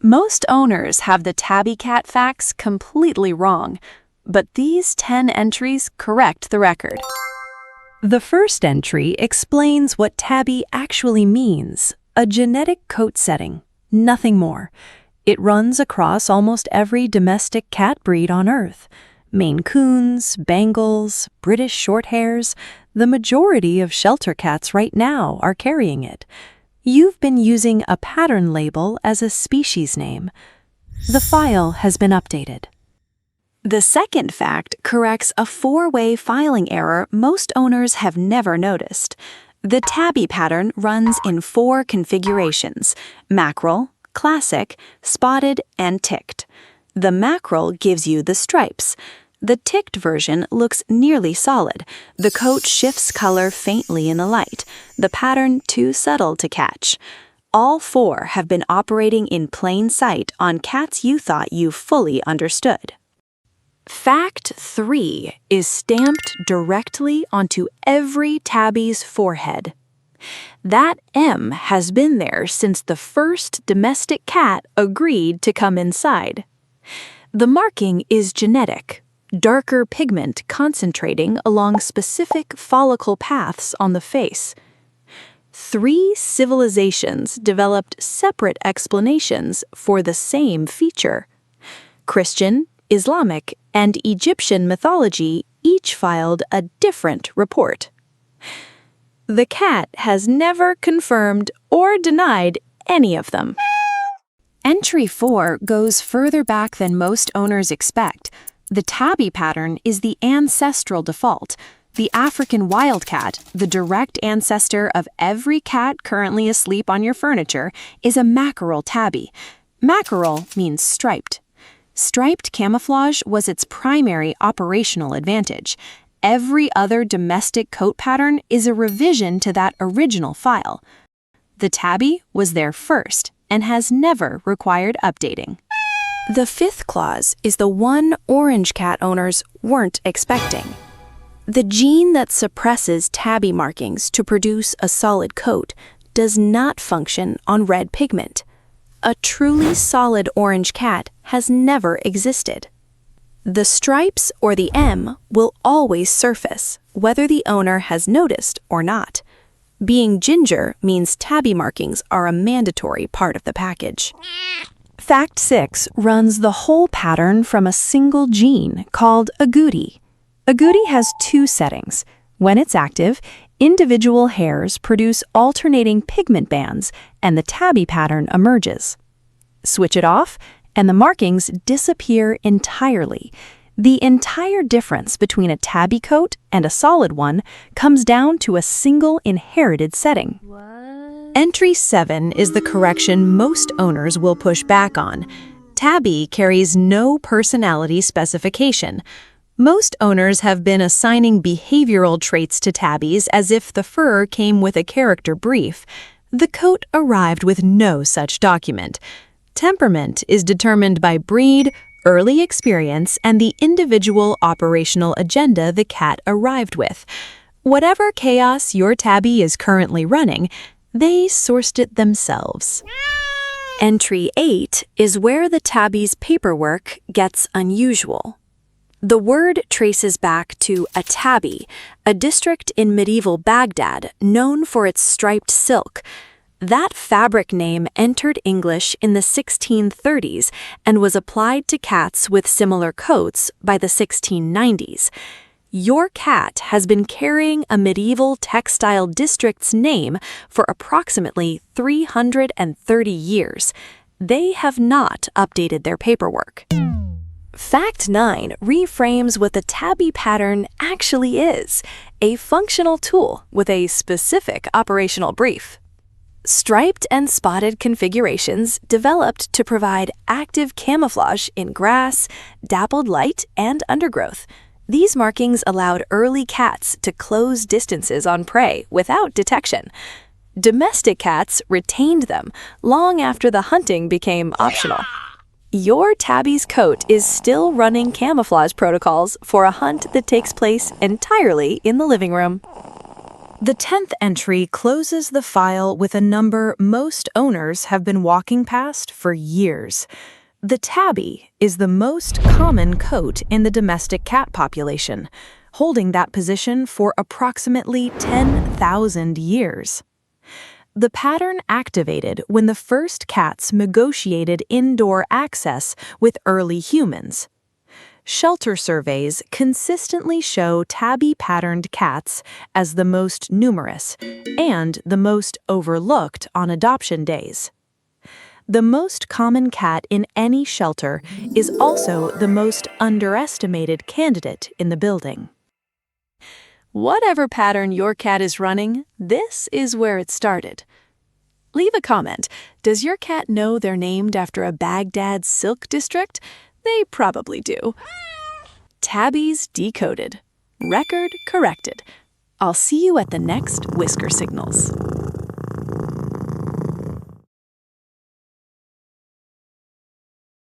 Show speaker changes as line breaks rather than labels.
Most owners have the tabby cat facts completely wrong, but these 10 entries correct the record. The first entry explains what tabby actually means, a genetic coat setting, nothing more. It runs across almost every domestic cat breed on Earth. Maine Coons, Bengals, British Shorthairs, the majority of shelter cats right now are carrying it. You've been using a pattern label as a species name. The file has been updated. The second fact corrects a 4-way filing error most owners have never noticed. The tabby pattern runs in 4 configurations: mackerel, classic, spotted, and ticked. The mackerel gives you the stripes. The ticked version looks nearly solid. The coat shifts color faintly in the light, the pattern too subtle to catch. All 4 have been operating in plain sight on cats you thought you fully understood. Fact 3 is stamped directly onto every tabby's forehead. That M has been there since the first domestic cat agreed to come inside. The marking is genetic, darker pigment concentrating along specific follicle paths on the face. 3 civilizations developed separate explanations for the same feature. Christian, Islamic, and Egyptian mythology each filed a different report. The cat has never confirmed or denied any of them. Entry 4 goes further back than most owners expect. The tabby pattern is the ancestral default. The African wildcat, the direct ancestor of every cat currently asleep on your furniture, is a mackerel tabby. Mackerel means striped. Striped camouflage was its primary operational advantage. Every other domestic coat pattern is a revision to that original file. The tabby was there first and has never required updating. The 5th clause is the one orange cat owners weren't expecting. The gene that suppresses tabby markings to produce a solid coat does not function on red pigment. A truly solid orange cat has never existed. The stripes or the M will always surface, whether the owner has noticed or not. Being ginger means tabby markings are a mandatory part of the package. Fact 6 runs the whole pattern from a single gene called agouti. Agouti has 2 settings. When it's active, individual hairs produce alternating pigment bands and the tabby pattern emerges. Switch it off, and the markings disappear entirely. The entire difference between a tabby coat and a solid one comes down to a single inherited setting. Entry 7 is the correction most owners will push back on. Tabby carries no personality specification. Most owners have been assigning behavioral traits to tabbies as if the fur came with a character brief. The coat arrived with no such document. Temperament is determined by breed, early experience, and the individual operational agenda the cat arrived with. Whatever chaos your tabby is currently running, they sourced it themselves. Entry 8 is where the tabby's paperwork gets unusual. The word traces back to a tabby, a district in medieval Baghdad known for its striped silk. That fabric name entered English in the 1630s and was applied to cats with similar coats by the 1690s. Your cat has been carrying a medieval textile district's name for approximately 330 years. They have not updated their paperwork. Fact 9 reframes what the tabby pattern actually is, a functional tool with a specific operational brief. Striped and spotted configurations developed to provide active camouflage in grass, dappled light, and undergrowth. These markings allowed early cats to close distances on prey without detection. Domestic cats retained them long after the hunting became optional. Your tabby's coat is still running camouflage protocols for a hunt that takes place entirely in the living room. The 10th entry closes the file with a number most owners have been walking past for years. The tabby is the most common coat in the domestic cat population, holding that position for approximately 10,000 years. The pattern activated when the first cats negotiated indoor access with early humans. Shelter surveys consistently show tabby-patterned cats as the most numerous and the most overlooked on adoption days. The most common cat in any shelter is also the most underestimated candidate in the building. Whatever pattern your cat is running, this is where it started. Leave a comment. Does your cat know they're named after a Baghdad silk district? They probably do. Tabbies decoded. Record corrected. I'll see you at the next Whisker Signals.